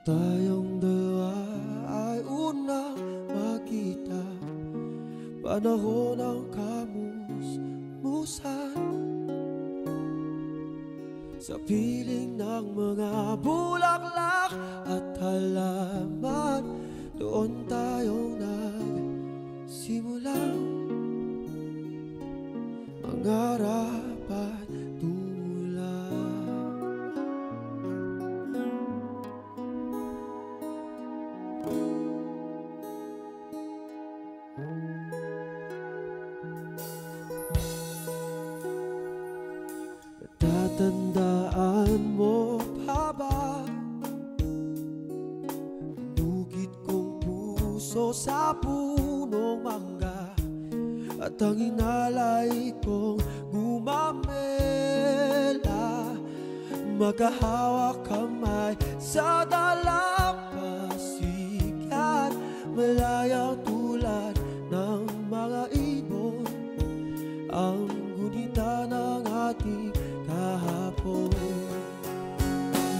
Tayong dalawa ay unang makita, panahon ng kamusmusan, sa piling ng mga bulaklak at halaman. Doon tayong nagsimulang mangarap at tumulong. Natatandaan mo pa ba bukid kong puso sa punong mangga, at ang inalay kong gumamela, magkahawak kamay sa dalampasigan, malayang tulad ng mga ibon, ang gunita ng ating kahapon.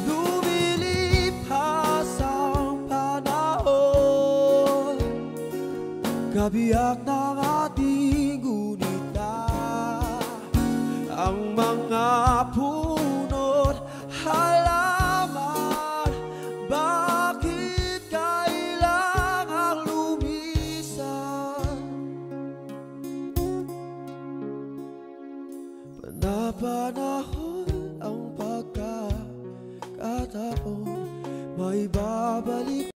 Lumilipas ang panahon, kabiyak ng ating gunita, ang mga puno't halaman. Bakit kailangang lumisan? Panapanahon ang pagkakataon, may babalik